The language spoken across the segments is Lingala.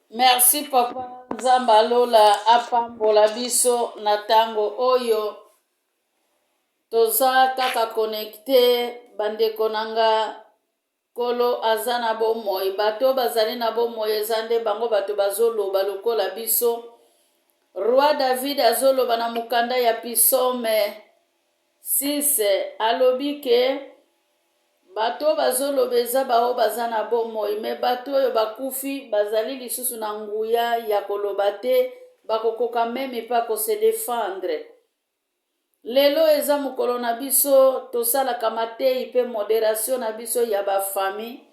Merci papa Nzamba Lola apambola biso na tango oyo toza kaka connecté bandeko nanga kolo aza na bomoi bato bazali na bomoi eza nde bango bato bazoloba lokola biso roi David azoloba na mukanda ya Psaume 6 alobi ke bato bazoloba eza bao baza na bomoi me bato oyo bakufi bazali lisusu na nguya ya koloba te bakokoka meme mpa kose defendre. Lelo eza mokolo na biso tosalaka matei mpe moderation na biso ya bafami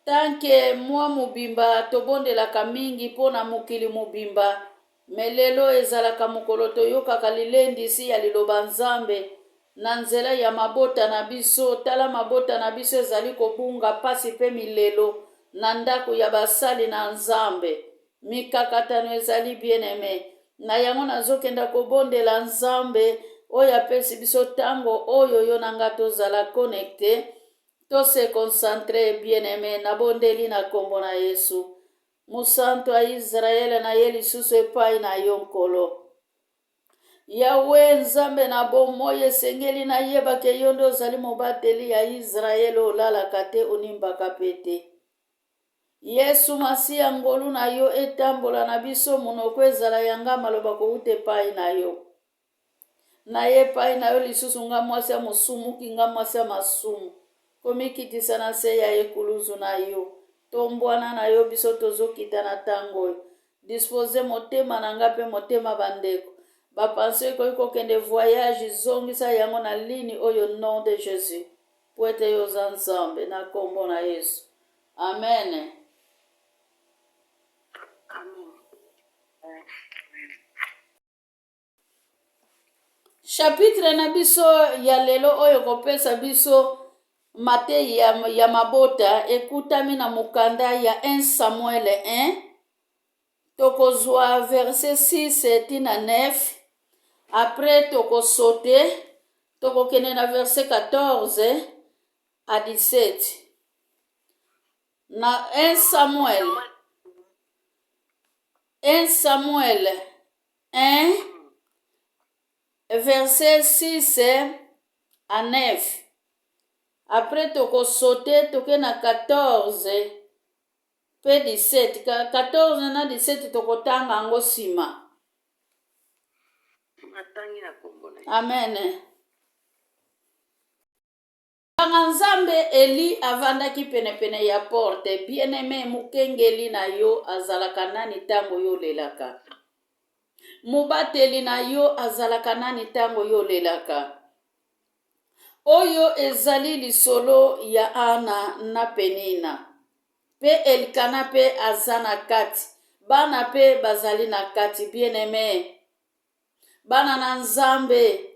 tanke mwa mobimba tobondelaka mingi mpo na mokili mobimba me lelo ezalaka mokolo toyokaka lilendisi ya liloba Nzambe na nzela ya mabota na biso. Tala mabota na biso ezali kobunga pasi mpe milelo na ndako ya basali na Nzambe. Mikakatano ezali bien-aimé na yango nazokenda kobondela Nzambe oyo apesi biso tango oyo yo nanga tozala connecté tose concentré bien-aimé na bondeli na kombo na Yesu musantu ya Israele na ye lisusu epai na yo nkolo Yawe Nzambe na bomoi esengeli na yebake yo nde ozali mobateli ya Israele olalaka te onimbaka pete. Yesu Masiya ngolu na yo etambola na biso monoko ezala yanga maloba kouta epai na yo. Na ye epai na yo lisusu nga mwasi ya mosumuki nga mwasi ya masumu komikitisa na se ya ekuluzu na yo. Tombwana na yo biso tozokita na tango dispose motema na nga pe motema bandeko. Bapanse ekoki kokende voyage zongisa yango na lini oyo nom de Jésus po ete yo oza Nzambe na kombo na Yesu amen. Chapitre na biso ya lelo oyo kopesa biso matei ya mabota ekutami na mukanda ya 1 Samuel 1 tokozwa verset 6 tina 9. Après tokosote tokokende na verset 14 à 17 na 1 Samuel 1 verset 6 à 9. Après tokosote toke na 14 pe 17 14 na 17 tokotanga yango sima. Amen. Banga Nzambe Eli avandaki penepene ya porte. Bien-aimé mukengeli na yo azalaka nani tango yo lelaka. Mubateli na yo azalaka nani tango yo lelaka. Oyo ezali lisolo ya Ana na Penina. Pe Elkana pe azana kati. Bana pe bazali na kati. Bien-aimé bana na Nzambe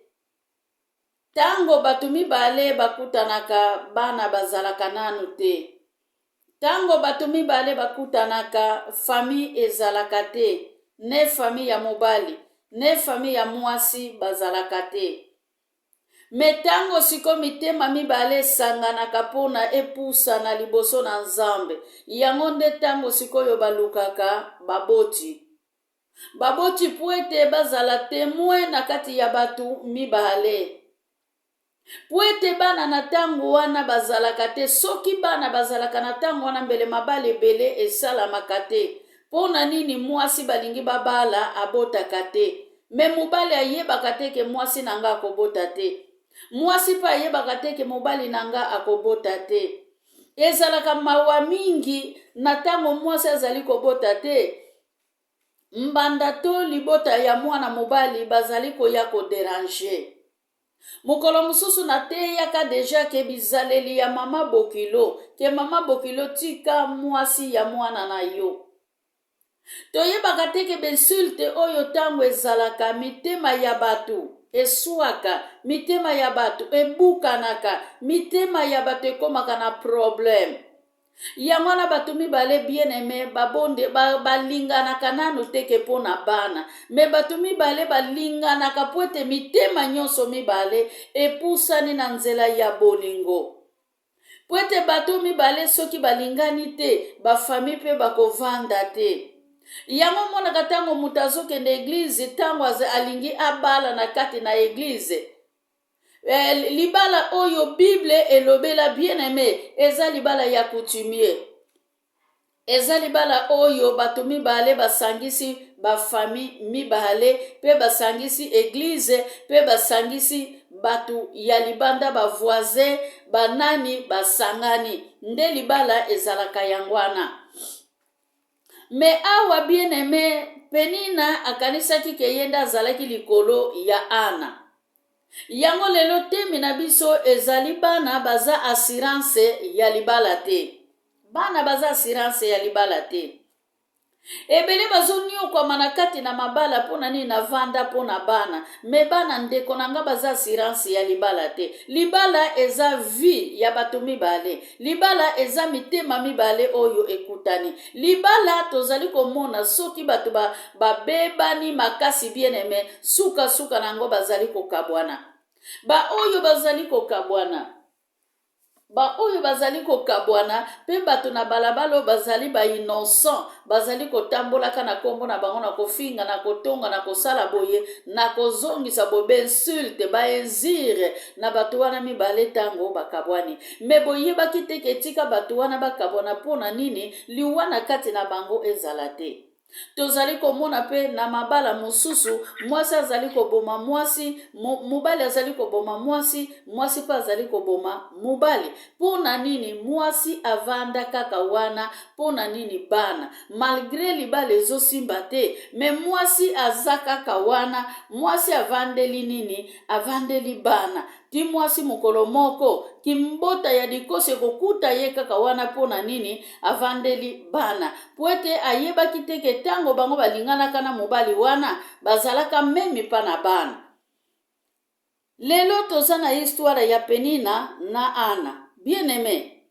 tango batu mibale bakutanaka bana bazalaka nanu te. Tango batu mibale bakutanaka fami ezalaka te. Ne fami ya mobali ne fami ya mwasi bazalaka te. Me tango siko mitema mibale sanganaka pona epusa na liboso na Nzambe yango nde tango sikoyo balukaka baboti. Baboti puete bazala témoin na kati ya batu mibale. Puete bana na tango wana bazalaka te. Soki bana bazalaka na tango wana mbele mabale ebele esalamaka te. Pona nini mwasi balingi babala abotaka te. Me mobali ayebaka te ke mwasi nanga akobota te. Mwasi pa ayebaka te ke mobali nanga akobota te. Ezalaka mawa mingi na tango mwasi azali kobota te. Mbanda to libota ya mwana mobali bazali koya koderanger. Mokolo mususu na te yaka deja ke bizaleli ya mama bokilo. Ke mama bokilo tika mwasi ya mwana na yo. Toyebaka te ke bensulte oyo tango ezalaka mitema ya batu eswaka. Mitema ya batu ebukanaka. Mitema ya batu ekomaka na problème. Yango wana batu mibale bien-aimé babonde balinganaka nanu teke pona bana. Me batu mibale balinganaka po ete mitema nyonso mibale epusani na nzela ya bolingo. po ete bato mibale soki balingani te bafami mpe bakovanda te. Yango monaka ntango moto azokende eglize ntango alingi abala na kati na eglize, libala oyo Bible elobela bien aimé eza libala ya coutumier. Eza libala oyo bato mibale basangisi bafami mibale pe basangisi eglize pe basangisi batu ya libanda bavoisin banani basangani nde libala ezalaka yangwana. Me awa bien aimé Penina akanisaki ke yenda azalaki likolo ya Ana. Yango lelo temi na biso ezali bana baza assurance ya libala te. Bana baza assurance ya libala te. Ebele bazoniokwa na kati na mabala pona nini na vanda pona bana. Me bana ndeko nanga baza assurance ya libala te. Libala eza vie ya bato mibale. Libala eza mitema mibale oyo ekutani. Libala tozali komona soki bato babebani makasi bien aimé suka nango bazali kokabwana. Ba oyo bazali kokabwana. Oyo bazali kokabwana pe bato na balabalo bazali ba innocent bazali kotambolaka na kombo na bango na kofinga na kotonga na kosala boye na kozongisa bobe insulte ba inzire na bato wana mibale tango bakabwani. Me boyebaki te ketika bato wana bakabwana pona nini liwana kati na bango ezala te. Tozali komona pe na mabala mosusu mwasi azali koboma mwasi, mobali azali koboma mwasi, mwasi pa azali koboma mobali. Pona nini mwasi avanda kaka wana, pona nini bana malgré libala ezosimba te, me mwasi aza kaka wana, mwasi avandeli nini, avandeli bana. Ti mwasi mokolo moko kimbota ya dikose kokuta ye kaka wana pona nini avandeli bana. Po ete ayebaki te ke tango bango balinganaka na mobali wana bazalaka memi pa na bana. Lelo toza na histoire ya Penina na Ana. Bien aimé,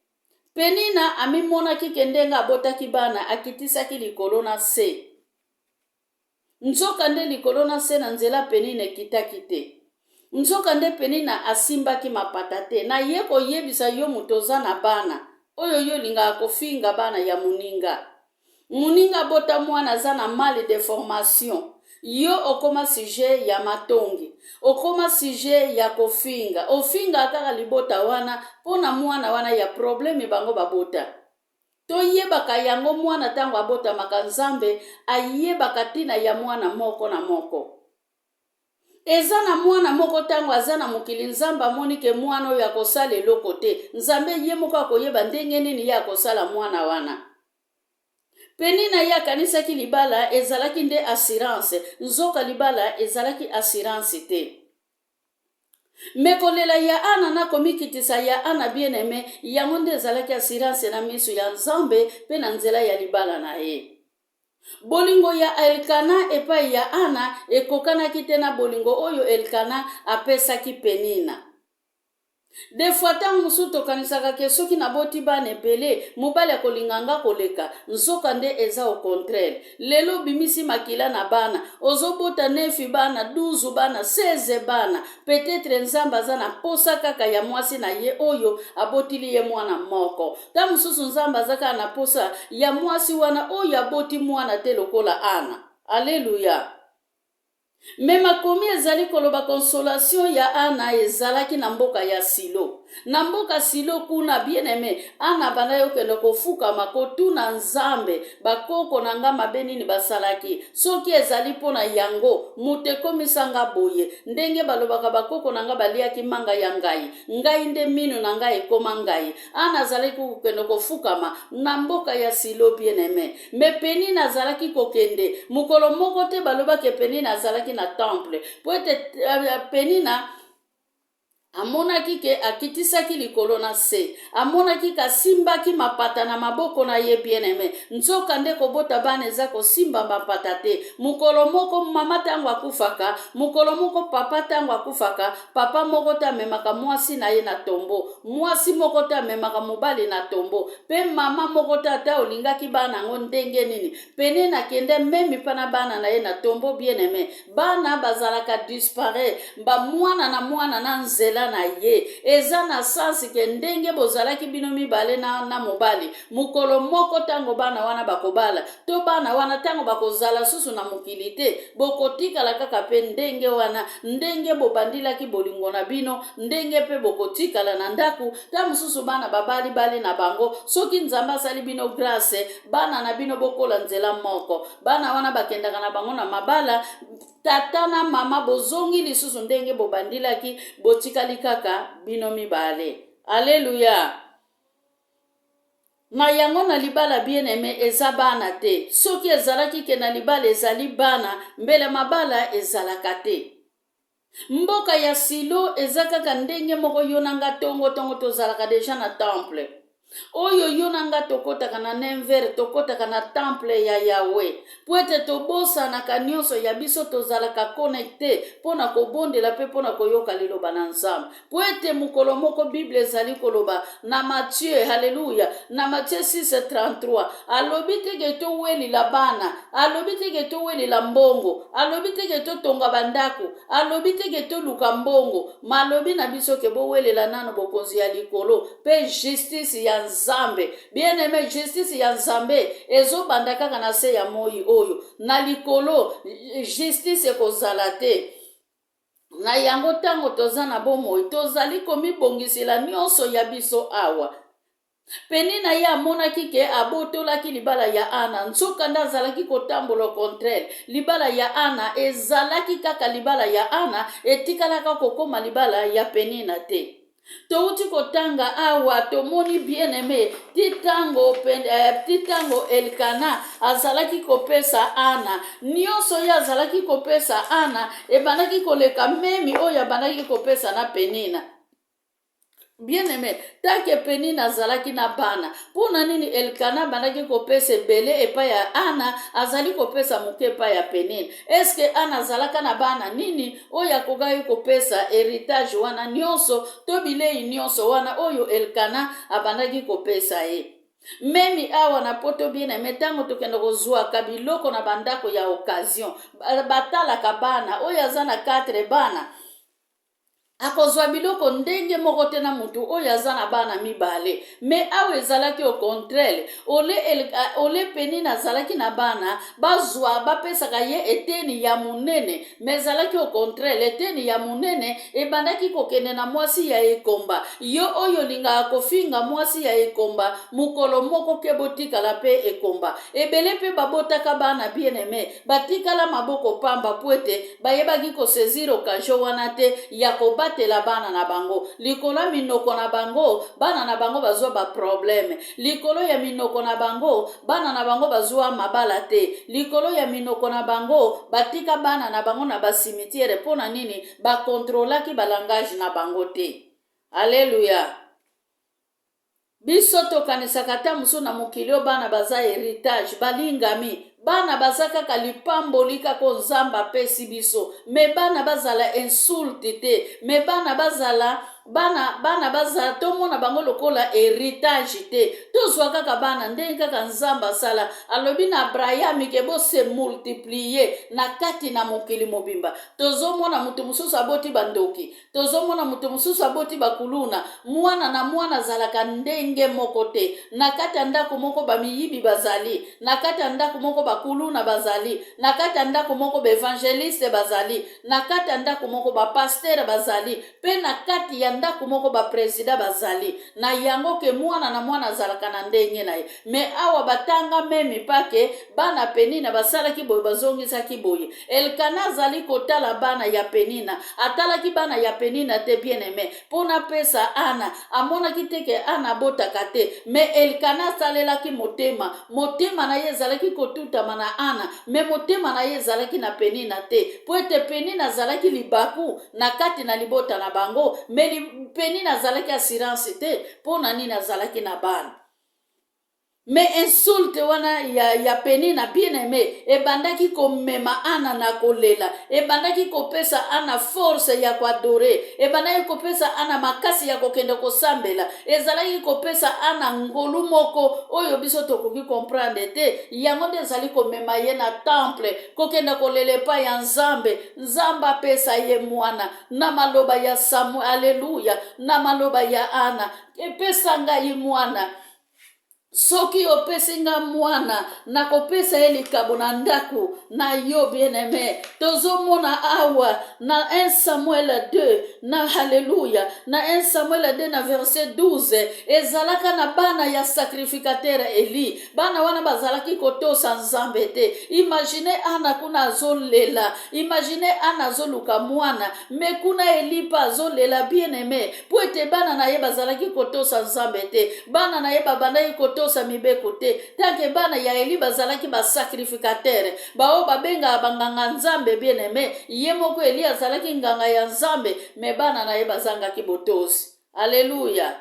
Penina amimonaki kendenga abotaki bana akitisaki likolo na se. Nzoka nde likolo na se na nzela Penina ekitaki te. Nzoka nde Penina asimbaki mapata te. Na ye koyebisa yo mutoza na bana oyo yo linga kofinga bana ya muninga. Muninga bota mwana aza na mal de formation. Yo okoma sujet ya matongi, okoma sujet ya kofinga. Ofinga kaka libota wana pona mwana wana ya probleme bango babota. Toyebaka yango mwana tango abota makanzambe ayebaka tina ya mwana moko na moko. Eza na mwana moko tango aza na mokili nzambe amoni ke mwana oyo akosala eloko te. Nzambe ye moko akoyeba ndenge nini ye akosala mwana wana. Penina ya kanisaki libala ezalaki nde assurance, nzoka libala ezalaki assurance te. Mekolela ya Ana na komikitisa ya Ana bien aimé yango nde ezalaki assurance na miso ya Nzambe pe na nzela ya libala na ye. Bolingo ya Elkana epai ya Ana ekokanaki te na bolingo oyo Elkana apesaki Penina. De fois tango mosusu tokanisaka ke soki naboti bana ebele mobali akolinganga koleka, nzoka nde eza au contraire. Lelo bimisi makila na bana ozobota 9 bana 12 bana 16 bana, peut-être nzambe aza na posa kaka ya mwasi na ye oyo abotili ye mwana moko. Ta mosusu nzambe aza kaka na posa ya mwasi wana oyo aboti mwana te lokola Ana. Alléluia. Mema komi ezali koloba consolation ya Ana ezalaki na mboka ya Silo. Na mboka Silo kuna bien aimé Ana bana yokende kofukama kotuna Nzambe bakoko nanga mabe nini basalaki. Soki ezali pona yango mutekomisanga boye. Ndenge balobaka bakoko nanga baliaki manga ya ngai. Ngai nde minu na ngai ekoma ngai. Ana azalaki kokende kofukama na mboka ya Silo bien aimé. Me Penina azalaki kokende mukolo moko te balobaki Penina azalaki na temple. Po ete Penina amonaki ke akitisaki likolo na se, amonaki ka simbaki mapata na maboko na ye bien aimé. Nzoka nde kobota bana eza kosimba mapata te. Mukolo moko mama tango akufaka, mukolo moko papa tango akufaka, papa moko ta memaka mwasi na ye na tombo, mwasi moko ta memaka mobali na tombo, pe mama moko ta olingaki bana ngo ndenge nini. Penina kende memi pana bana na ye na tombo bien aimé. Bana bazalaka disparaître, ba mwana na nzela nzela na ye eza na sansi ke ndenge bozalaki bino mibale na mobali mukolo moko tango bana wana bakobala to bana wana tango bakozala susu na mokili te bokotikala kaka pe ndenge wana ndenge bobandilaki bolingo na bino ndenge pe bokotikala na ndaku ta mosusu bana babali na bango soki nzambe asali bino grâce bana na bino bokola nzela moko bana wana bakendaka na bango na mabala tata na mama bozongi lisusu ndenge bobandilaki botikali kaka bino mibale. Alléluia. Na yango na libala bien aimé eza bana te soki ezalaki ke na libala ezali bana mbele mabala ezalaka te. Mboka ya Silo eza kaka ndenge moko yo nanga tongo tozalaka deja na temple oyo yo nanga tokotaka na Nenver tokotaka na temple ya Yahweh po ete tobosanaka nyonso ya biso tozalaka connecte mpona kobondela mpe mpona koyoka liloba na Nzambe po ete mokolo moko Bible ezali koloba na Matthieu, haleluya, na Matthieu 6:33 alobi teke towelila bana, alobi teke towelila mbongo, alobi teke totonga bandako, alobi teke toluka mbongo, malobi na biso ke bowelela nano bokonzi ya likolo pe justice ya Nzambe. Bien aimé, justice ya Nzambe ezobanda kaka na se ya moi oyo na likolo justice ekozala te. Na yango tango toza na bomoi tozali komibongisela nyonso ya biso awa. Penina ye amonaki ke abotolaki libala ya Ana nzoka nda azalaki kotambola contraire libala ya Ana ezalaki kaka libala ya Ana etikalaka kokoma libala ya Penina te. Touti kotanga awa tomoni bien aimé titango Elkana azalaki kopesa Ana nyonso ya azalaki kopesa Ana ebandaki koleka memi oyo abandaki kopesa na Penina. Bien aimé, take Penina azalaki na bana pona nini Elkana bandaki kopesa ebele epai ya Ana azali kopesa moke epai ya Penina. Eske Ana azalaka na bana nini oyo akokaki kopesa héritage wana nyonso to bilei nyonso wana oyo Elkana abandaki kopesa ye. Memi awa na poto bien aimé tango tokenda kozwaka biloko na bandako ya occasion batalaka bana oyo aza na 4 bana akozwa biloko ndenge moko te na mutu oyo aza na bana mibale me awa ezalaki au contraire ole Penina azalaki na bana bazwa bapesaka ye eteni ya munene me ezalaki au contraire eteni ya munene ebandaki kokende na mwasi ya ekomba yo oyo lingaka kofinga mwasi ya ekomba mukolo moko ke botikala pe ekomba ebele pe babotaka bana bien aimé batikala maboko pamba puete bayebaki kosezira okajo wana te ya kobatela bana na bango likolo minoko na bango bana na bango bazwa ba problème likolo ya minoko na bango bana na bango bazwa mabala te likolo ya minoko na bango batika bana na bango na basimitiere pona nini bakontrolaki balangage na bango te. Alléluia. Biso tokanisaka ta musu na mokili bana baza héritage balingami bana baza kaka lipamboli kako Nzambe apesi biso me bana bazala insulte te me bana bazala tomona bango lokola héritage te tozwa kaka bana ndenge kaka Nzambe asala alobi na Abraham ke bose multiplier na kati na mokili mobimba tozomona mutu mususu aboti bandoki tozomona mutu mususu aboti bakuluna mwana na mwana zalaka ndenge moko te na kati ndako moko bamiyibi bazali na kati ndako moko bakuluna bazali na kati ndako moko baevangeliste bazali na kati ndako moko bapasteur bazali pe na kati ya ndako moko bapresida bazali na yango ke mwana na mwana zalaka na ndenge na ye me awa batanga memi pake bana Penina basalaki boye bazongisaki boye Elkana azali kotala bana ya Penina atalaki bana ya Penina te bien aimé pona pesa Ana amonaki teke Ana botaka te me Elkana salelaki motema na ye ezalaki kotutama na Ana me motema na ye ezalaki na Penina te po ete Penina azalaki libaku na kati na libota na bango me Penina azalaki assurance te pona nini azalaki na bana. me insulte wana ya Penina bien-aimé ebandaki komema Ana na kolela, ebandaki kopesa Ana force ya koadore, ebandaki kopesa Ana makasi ya kokende kosambela, ezalaki kopesa Ana ngolu moko oyo biso tokoki comprendre te. Yango nde ezali komema ye na temple kokende kolele pa ya Nzambe apesa ye mwana na maloba ya Samuel. Alleluya. Na maloba ya Ana, epesa ngai mwana. Soki opesi nga mwana nakopesa ye likabo na ndako na yo bien-aimé. Tozomona awa na 1 Samuel 2 na haleluya, na 1 Samuel 2 na verset 12 ezalaka na bana ya sacrificateur Eli. Bana wana bazalaki kotosa Nzambe te. Imagine Ana kuna azolela, imagine Ana azoluka mwana, me kuna Eli pa azolela bien-aimé. Po ete bana na ye bazalaki kotosa Nzambe te, bana na ye babandaki kotosa mibeko te. Tanke bana ya Eli bazalaki ba sacrificateur, bao babenga banganga Nzambe bien-aimé. Ye moko Eli azalaki nganga ya Nzambe, me bana na ye bazangaki botosi. Alleluya.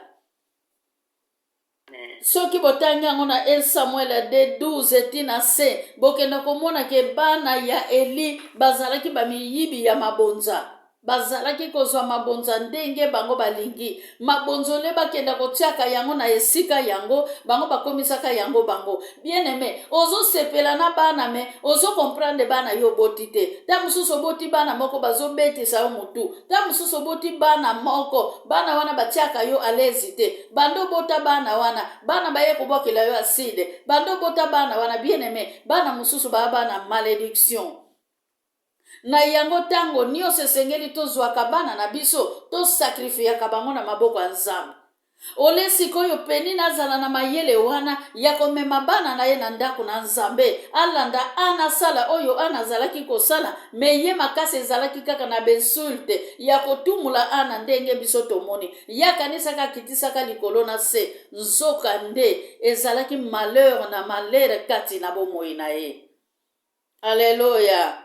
Soki botangi yango na 1 Samuel 2:12 tina se, bokenda komona ke bana ya Eli bazalaki bamiyibi ya mabonza, bazalaki kozwa mabonza ndenge bango balingi. Mabonzo le bakenda kotiaka yango na esika yango, bango bakomisaka yango bango. Bien-aimé, ozo sepela na bana me ozo comprendre bana yo boti te. Ta mususu boti bana moko bazo betisa yo mutu, ta mususu boti bana moko bana wana batiaka yo alezi te. Bando bota bana wana bana baye kobokela yo acide, bando bota bana wana bien-aimé, bana mususu bana malédiction. Na yango tango nyonso esengeli tozwaka bana na biso tosakrifiyaka bango na maboko ya Nzambe. Ole sikoyo Penina azala na mayele wana ya komema bana na ye na ndako na Nzambe, alanda Ana sala oyo Ana azalaki kosala, me ye makasi ezalaki kaka na bensulte ya kotumula Ana ndenge biso tomoni. Yakanisaka kitisaka likolo na se, nzoka nde ezalaki malheur na malere kati na bomoi na ye. Alleluya.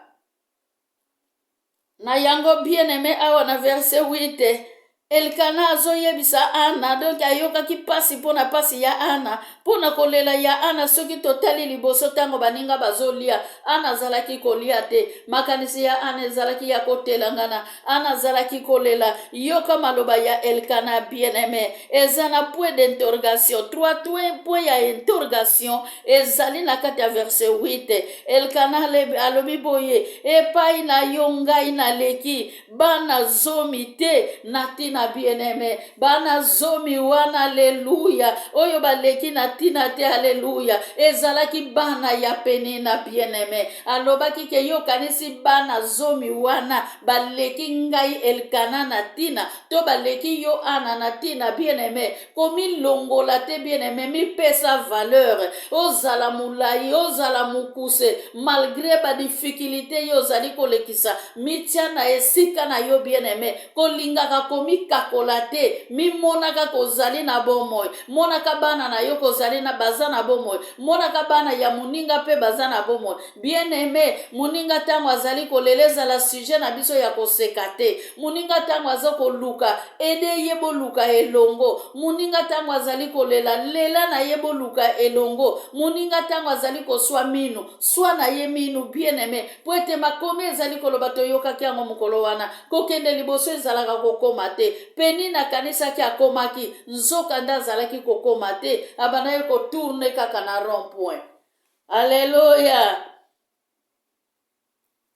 Na yango bien-aimé awa na verset 8 Elkana azoyebisa Ana, donc ayokaki pasi pona pasi ya Ana, pona kolela ya Ana. Soki totali liboso tango baninga bazolia, Ana azalaki kolia te. Makanisi ya Ana ezalaki ya kotelangana, Ana azalaki kolela. Yoka maloba ya Elkana bien-aimé, ezana point d'interrogation, 3 point ya interrogation ezali na kati ya verset 8. Elkana alobi boye, epai na yo ngai na leki bana zomi te na tina bien-aimé, bana zomi wana alleluya oyo baleki na tina te alleluya ezalaki bana ya Penina bien-aimé. Alobaki ke yo kanisi bana zomi wana baleki ngai Elkana na tina to baleki yo Ana na tina bien-aimé, komi longola te bien-aimé, mi pesa valeur ozala mulai ozala mukuse malgré ba difficulté yo zali kolekisa mitia na esika na yo bien-aimé, kolingaka komi kakola te, mi monaka kozali na bomoi, monaka bana na yo kozali na baza na bomoi, monaka bana ya muninga pe baza na bomoi. Bien-aimé, muninga tango azali koleleza la sujet na biso ya koseka te, muninga tango aza koluka ede yebo luka elongo, muninga tango azali kolela lela na yebo luka elongo, muninga tango azali koswa minu swa na ye minu bien-aimé, po ete makomi ezali koloba toyokaki yango mokolo wana kokende liboso ezalaka kokoma te. Penina kanisaki akomaki, nzoka nda azalaki kokoma te, abandaki kotourne kaka na rond-point. Alleluya.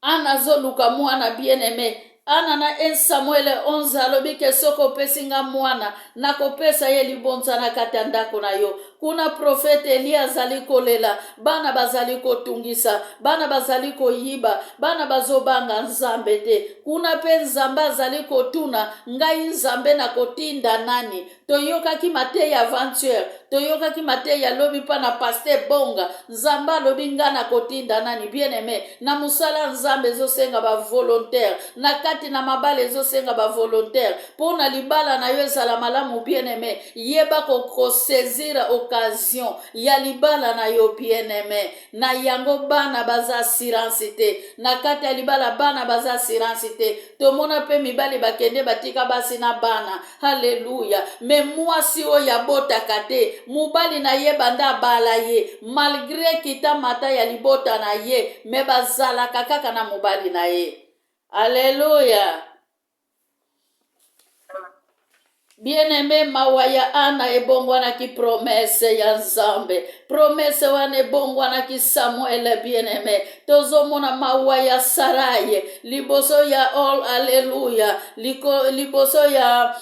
Ana zoluka mwana bien-aimé. Ana na 1 Samuel 11 alobi ke soko pesinga mwana nakopesa ye libonza na kati ya ndako na yo. Kuna profete Elia azali kolela, bana bazali kotungisa, bana bazali koyiba, bana bazobanga Nzambe te. Kuna pe Nzambe azali kotuna, ngai Nzambe na kotinda nani? Toyokaki Mateya aventure, toyokaki Mateya lobi pa na pasteur bonga, Nzambe alobi nga na kotinda nani? Bien-aimé, na musala Nzambe ezosenga ba volontaire, na kati na mabala ezosenga ba volontaire, pona libala na yo ezala malamu bien-aimé, yeba ko saisir occasion ya libala na yo bien-aimé. Na yango bana baza assurance te, na kati ya libala bana baza assurance te. Tomona pe mibali bakende batika basi na bana, haleluya. Me mwasi oyo abotaka te, mobali na ye banda bala ye malgré kita mata ya libota na ye me bazalaka kaka na mobali na ye. Alléluia. Bien-aimé, mawaya ana ebongwana ki promesse ya Nzambe. Promesse wana ebongwana ki Samuel bien-aimé. Tozomona mawaya Saraye. Liboso ya all, alléluia. Liboso ya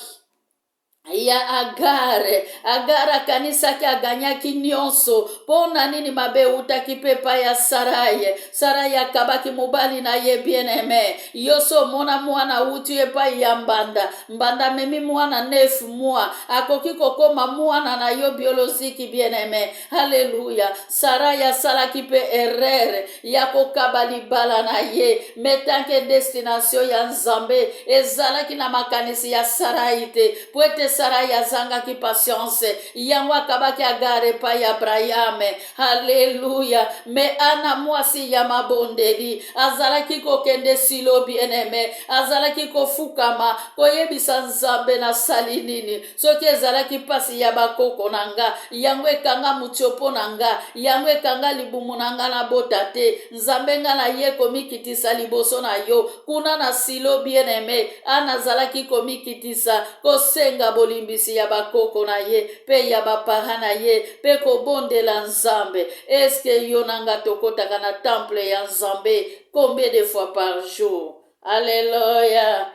agara kanisa ki aganyaki nyonso pona nini mabe utaki pepa ya Saraye akabaki mobali na ye bien-aimé. Yoso mona mwana uti epai ya mbanda memi mwana 9 mois akoki kokoma mwana na yo biologiki bien-aimé. Haleluya. Saraye asalaki pe erreur ya kokaba libala na ye metanke destination ya Nzambe ezalaki na makanisi ya Saraye te po ete Saraye azangaki patience yango akabaki agare pa ya Abrahame. Haleluya. Me ana mwasi ya mabondeli azalaki kokende silo bien-aimé, azalaki kofukama koyebisa Nzambe na sali nini soki ezalaki pasi ya bakoko nanga yango ekanga mutiopo nanga yango ekanga libumu nanga na bota te Nzambe nga na ye komikitisa liboso na yo kuna na silo bien-aimé ana azalaki komikitisa kosenga bolimbisi ya bakoko na ye pe ya bapara na ye pe kobondela Nzambe. Eske yo nanga tokotaka na temple ya Nzambe combien de fois par jour? Alléluia.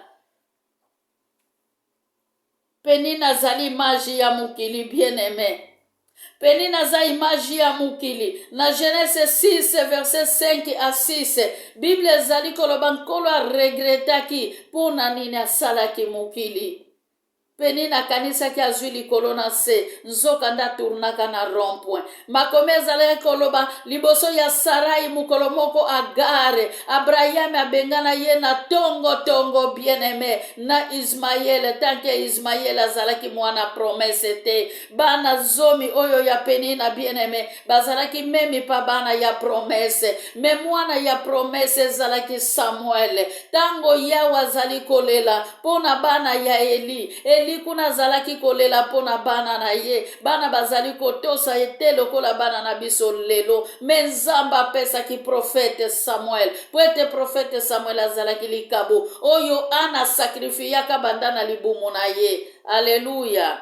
Peni nazali image ya mukili bien-aimé. Peni naza image ya mukili. Na Genèse 6 verset 5 à 6 Bible ezali koloba nkolo regretaki pona nini asalaki mukili. Peni na kanisa ki azwi likolo na se nzoka nda turnaka na rond-point. Makome ezalaki koloba liboso ya Sarayi mukolo moko agare Abraham abengana ye na tongo bien-aimé na Ismaël tanke Ismaël azalaki mwana promesse te bana zomi oyo ya peni na bien-aimé bazalaki memi pa bana ya promesse me mwana ya promesse ezalaki Samuel tango yawa azali kolela pona bana ya Eli kuna zalaki kolela pona bana na ye bana bazali kotosa ete lokola bana na biso lelo me Nzambe apesaki profete Samuel po ete profete Samuel azalaki likabo oyo ana sakrifiyaka banda na libumu na ye. Alléluia.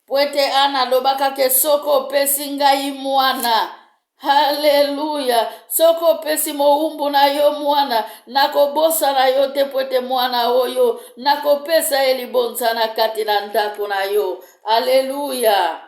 Po ete ana lobaka ke soko opesi ngai mwana. Haleluya. Soko pesi moumbu na yo mwana nakobosa na yo te po ete mwana oyo nakopesa ye libonza na kati na ndako na yo. Haleluya.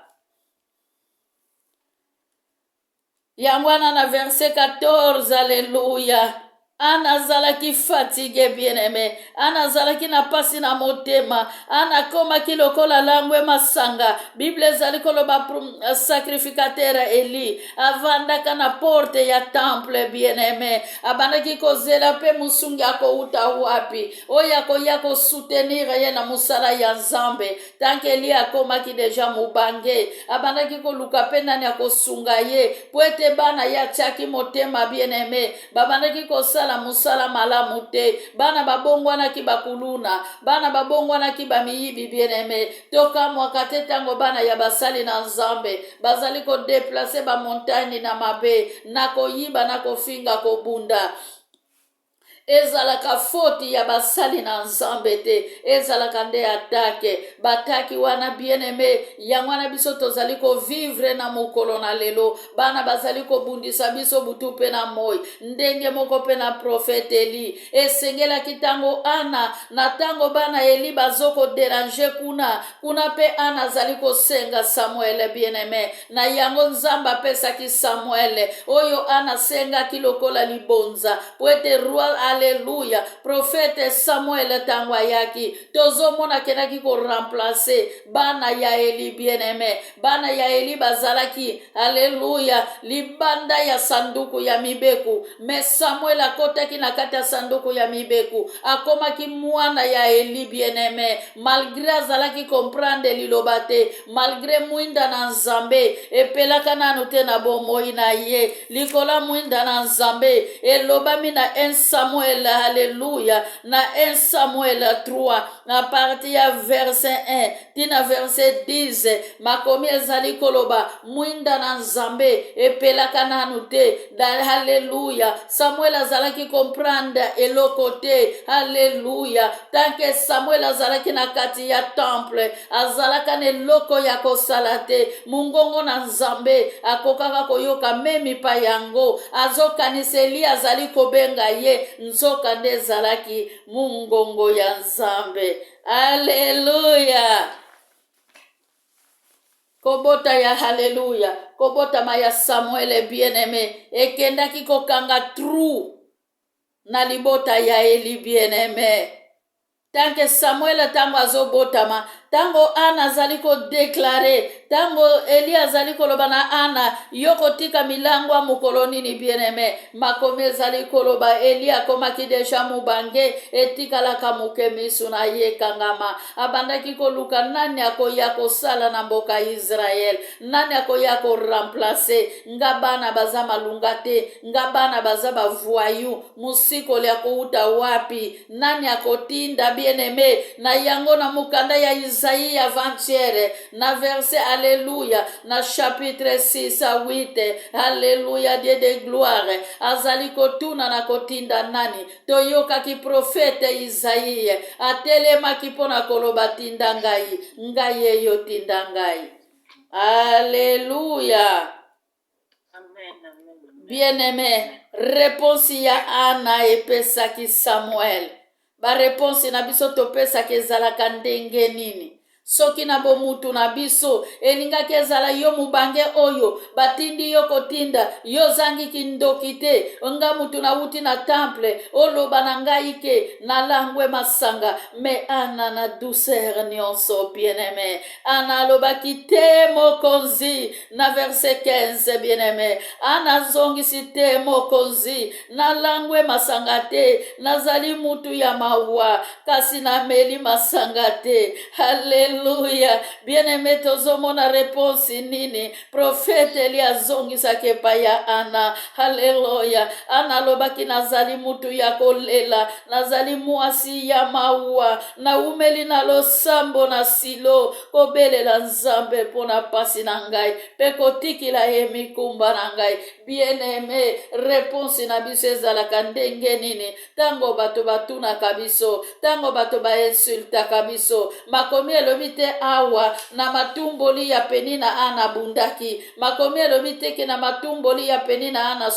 Yangwana na verset 14. Alléluia. Ana zalaki fatigue bien-aimé. Ana zalaki na pasi na motema. Ana koma kilokola langwe masanga. Bible zali koloba sacrificateur Eli. Avandaka na porte ya temple bien-aimé. Abandaki kozela pe musungi ako uta wapi. Oya ko yako soutenir ye na musala ya Nzambe. Tanke Eli akoma ki deja mubange. Abandaki ko luka pe nani ako sunga ye. Poete bana ya chaki motema bien-aimé. Babandaki ko sala musala malamu te bana babongwana ki bakuluna bana babongwana ki bamiyibi bien-aimé toka mwakate tango bana ya basali na Nzambe bazali ko déplacer ba montagne na mabe na koyiba na kofinga kobunda ezalaka foti ya basali na Nzambe te ezalaka nde atake bataki wana bien-aimé yango wana biso tozali ko vivre na mokolo na lelo bana bazali ko bundisa biso butu pe na moi ndenge moko pe na profete Eli esengelaki tango ana na tango bana Eli bazoko déranger kuna pe ana azali ko senga Samuel bien-aimé na yango Nzambe apesaki Samuel oyo ana senga kilokola libonza po ete roi. Alléluia. Prophète Samuel tango ayaki tozomona kenaki ko remplacer bana ya Eli bien-aimé bana ya Eli bazalaki alléluia libanda ya sanduku ya mibeku mais Samuel akotaki na kati ya sanduku ya mibeku akomaki mwana ya Eli bien-aimé malgré azalaki comprendre liloba te malgré mwinda na Nzambe epelaka nanu te na bomoi na ye likola mwinda na Nzambe elobami na 1 Samuel Samuel, alléluia, na 1 Samuel 3, à partir ya verset 1, tina verset 10, makomi ezali koloba, mwinda na nzambe, epelaka nanu te, alléluia, Samuel azalaki comprendre eloko te, alléluia, tant que Samuel azalaki na kati ya temple, azalaka na eloko ya kosala te, mungongo na nzambe, akokaka koyoka memi pa yango, azokanisa Elia azali kobenga ye, nzoka nde ezalaki mungongo ya nzambe, alléluia. Kobota ya haleluya, kobota ma ya Samuel bien-aimé, ekendaki kokanga trou na libota ya Eli bien-aimé. Tant que Samuel tango azobotama, tango Ana azali kodeklare, tango Eli azali koloba na Ana, yoko tika milango ya mokolo nini bien-aimé, makomi ezali koloba Eli akomaki deja mubange, etikalaka moke misu na ye kangama, abandaki koluka nani akoya kosala na mboka Israel, nani akoya koremplace, nga bana baza malunga te, nga bana baza bavoyu, musikoli akouta wapi, nani akotinda bien-aimé, na yango na mukanda ya Isaïe avant-hier, na verset alléluia, na chapitre 6 à 8, alléluia, Dieu de gloire, azali kotuna na kotinda nani, toyoka ki profete Isaïe, atelema ki pona koloba tinda ngai, ngai yo tinda ngai, alléluia. Bien-aimé, réponse ya Ana epesaki Samuel. Ba réponse na biso topesaki ezalaka ndenge nini? Soki na bomutu na biso elingaki ezala yo mubange oyo batindi yo kotinda yo zangi kindoki te, nga mutu na wuti na temple oloba na ngai ke na langwe masanga, me Ana na douceur nyonso bien-aimé, Ana alobaki te mokonzi na verset 15 bien-aimé, Ana zongisi te mokonzi na langwe masanga te, nazali mutu ya mawa kasi na meli masanga te, haleluya. Bien-aimé, tozomona réponse nini? Prophète Eli azongisaki epai ya Ana, haleluya. Ana alobaki nazali mutu ya kolela, nazali mwasi ya mawa, naumeli na losambo na silo, kobelela nzambe mpona pasi na ngai, pe kotikila ye mikumba na ngai. Bien-aimé, réponse na biso ezalaka ndenge nini? Tango bato batunaka biso, tango bato bainsultaka biso, makomi elobi te awa na matumboli ya Penina Ana bundaki, makomi elobi te ke na matumboli ya Penina Ana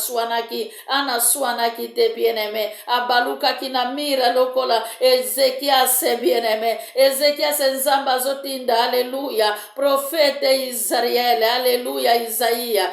swanaki te bien-aimé, abalukaki na mira lokola Ezekias bien-aimé, Ezekias nzambe azotinda, alléluia, prophète Israël, alléluia, Isaïa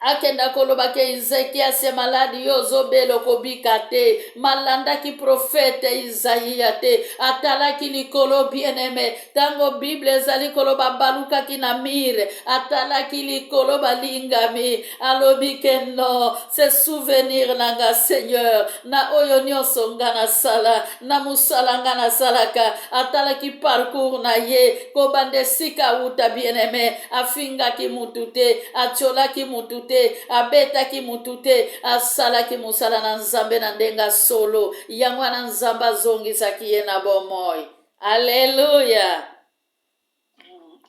akenda koloba ke Ezekia se maladi yo zobelo kobika te, malandaki profete Isaïa te, atalaki likolo bien-aimé, tango Bible ezali koloba balukaki na mire, atalaki likolo balingami, alobi ke no, se souvenir nanga Seigneur, na oyo nyonso nga na sala, na musala nga na salaka, atalaki parcours na ye, kobande sika uta bien-aimé, afingaki mutu te, acholaki mutu te, abetaki mutu te, asalaki musala na nzambe na ndenga solo, yango na nzambe azongisaki ye na bomoi, alléluia.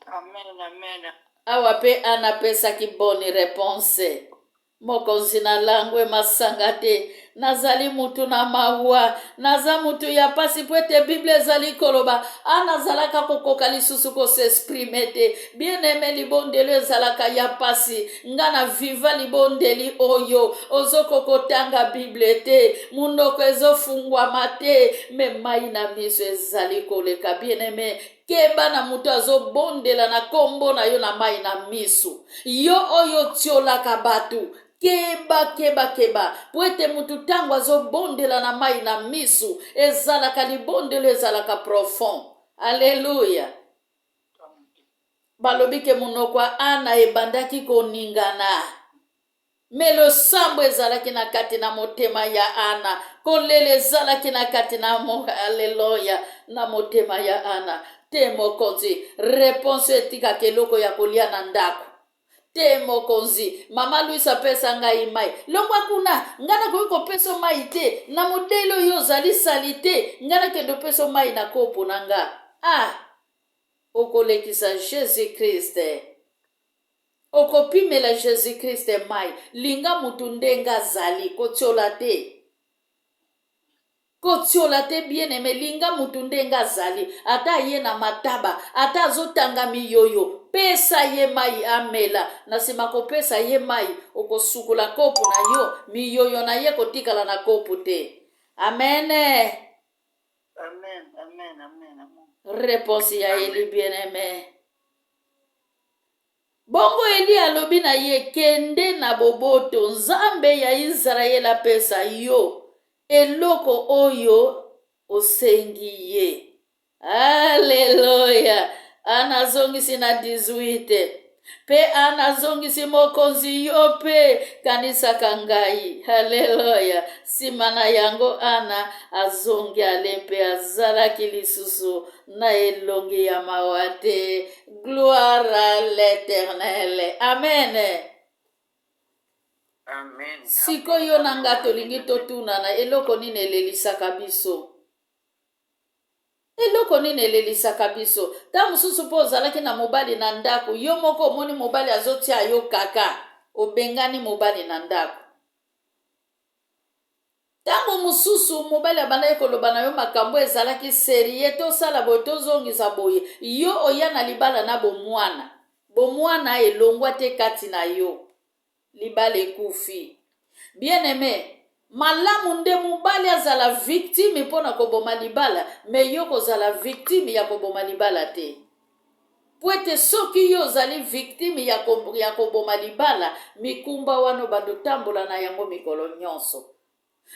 Amen, amen. Awa pe anapesaki boni réponse, mokonzi na langwe masanga te, nazali mutu na mawa, naza mutu ya pasi po ete Bible ezali koloba anazalaka kokoka lisusu kosexprime te. Bien-aimé, libondeli ezalaka ya pasi, nga na viva libondeli oyo ozokokotanga Bible te, munoko ezofungwama te, me mai na miso ezali koleka. Bien-aimé, keba na mutu azobondela na kombo na yo na mai na miso, yo oyo tiolaka batu, keba po ete mutu tango azobondela na mai na misu ezalaka libondelo ezalaka profond, alléluia. Balobi ke munoko Ana ebandaki koningana, me losambo ezalaki na kati na motema ya Ana, kolela ezalaki na kati na haleluya, na motema ya Ana te mokonzi. Réponse etikaka eloko ya kolia na ndako, te mokonzi. Mama Luisa pesa ngai mai. Longwa kuna ngana ko peso mai te na modelo yo zali salite ngana kendo peso mai na kopo nanga. Okolekisa Jésus Christ. Okopimela Jésus Christ mai. Linga mutundenga zali kotiola te. Kotiola te bien aimé linga mutundenga zali. Ata ye na mataba. Ata zotanga miyoyo. Pesa ye mai amela. Nasima ko pesa ye mai. Okosukula kopu na yo. Miyoyo na ye kotikala na kopu te. Amen. Amen, amen, amen, amen. Réponse ya Eli bien aimé. Bongo Eli alobi na ye kende na boboto nzambe ya Israel apesa yo eloko oyo osengi ye. Haleluya. Anazongisi na 18. Pe anazongisi mokonzi yo pe kanisa kangai. Haleluya. Simana yango ana azongi alempe azalaki lisusu na elongi ya mawate. Gloire à l'Éternel. Amen. Amen. Sikoyo nanga tolingi totuna na eloko nini elelisaka biso. Eloko nini elelisaka biso. Ta mususu po ozalaki na mobali na ndako. Yo moko omoni mobali azotia yo kaka. Obengani mobali na ndako. Tango mususu mobali abandaki koloba na yo makambo ezalaki serie tosala boye tozongisa boye. Yo oya na libala na bomwana. Bomwana elongwa te kati na yo. Libala ekufi. Bien aimé. Malamu nde mobali azala victime mpona koboma libala, me yo kozala victime ya koboma libala te. Po ete soki yo ozali victime ya koboma libala, mikumba wana bando tambola na yango mikolo nyonso.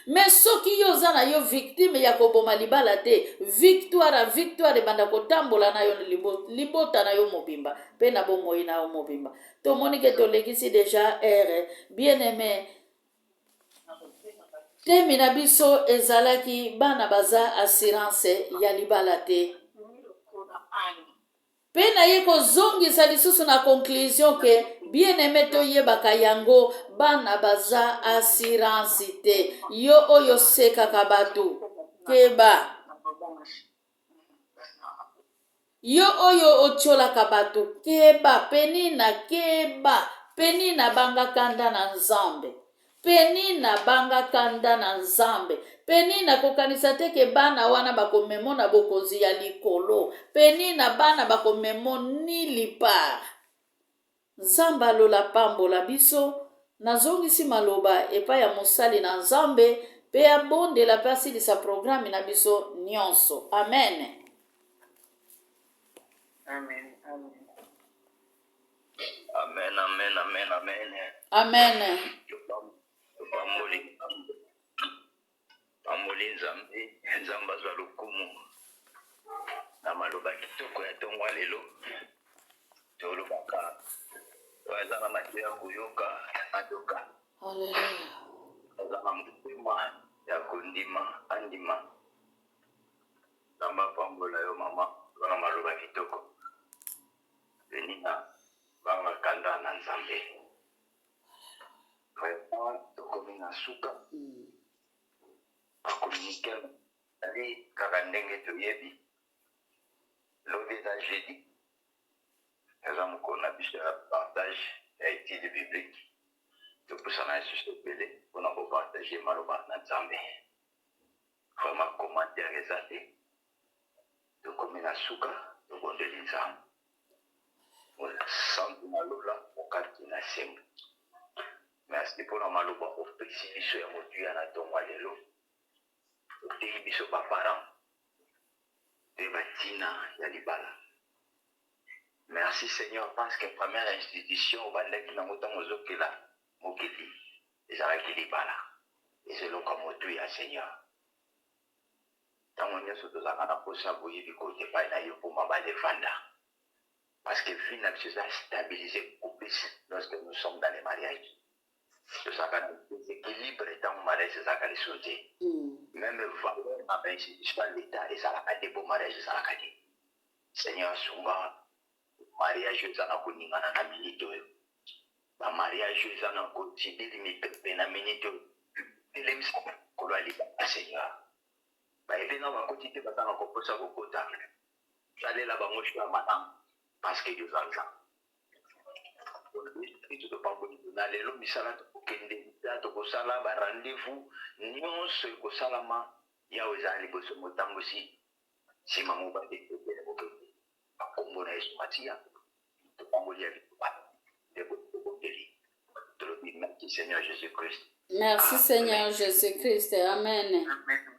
Me soki yo oza na yo victime ya koboma libala te, victoire banda kotambola na yo libota na yo mobimba, pe na bomoi na yo mobimba. Tomoni ke tolekisi deja ere, bien aimé. Temi na biso ezalaki bana baza assurance ya libala te. Pe na ye kozongisa lisusu na conclusion ke bien aimé toyebaka yango bana baza assurance te. Yo oyo sekaka bato keba. Yo oyo otiolaka bato keba penina keba. Penina banga kanda na nzambe. Penina banga kanda na nzambe. Penina kokanisa teke bana wana bakomemo na bokonzi ya likolo. Penina bana bakomemo ni lipar. Nzamba lola pambola biso. Nazongisi maloba epa ya mosali na nzambe. Pe abondela pe asilisa programi na biso nyonso. Amen. Amen, amen. Amen, amen, amen, amen. Amen. Pamboli nzambe, nzambe azwa lokumu. Na maloba kitoko ya tongo lelo. Tolobaka. Waza na mati ya kuyoka, adoka. Hallelujah. Waza na mtima ya kundima, andima. Namba pambola yo mama, wana maloba kitoko. Benina, banga kanda na nzambe. Vraiment, tokomi na suka. Akominike ali kaka ndenge toyebi. Lobi eza jeudi. Eza mokolo na biso ya partage ya étude biblique. Topusana lisusu ebele mpona kopartage maloba na nzambe. Vraiment commentaire eza te. Tokomi na suka, tokondeli nzambe. Santu na lola, okati na sembo. Merci mpona maloba opesi biso ya motuya na tongo lelo. Oteki biso baparent de batina ya libala. Merci Seigneur parce que première institution bandaki na motango ozokela mokili ezalaki libala. Ezelonga motuya Seigneur. Tango nyonso tozalaka na posa boyebi kote epai na yo mpoma balevanda. Parce que vie na biso eza stabilisé beaucoup plus lorsque nous sommes dans les mariages. Tozalaka na déséquilibre ntango mariage ezalaka lisusu te. Même valeur na institution l'état ezalaka te po mariage ezalaka te. Seigneur sunga mariage ezala koningana na minute oyo. bamariage eza na koti delimite na minute elemisa kolo alika seigneur baeve na bakoti te bazanga koposa kokota salela bango choix malamu parce que Dieu va nzambe topamboli na lelo misala tokokende tokosala barendez-vous nyonso ekosalama yawe eza liboso motambosi nsima mobande tokende kokende bakombo na yesu matia topamboli ya liboba tokokeli tolobi merci Seigneur Jésus-Christ. Merci Seigneur Jésus-Christ. Amen. Amen.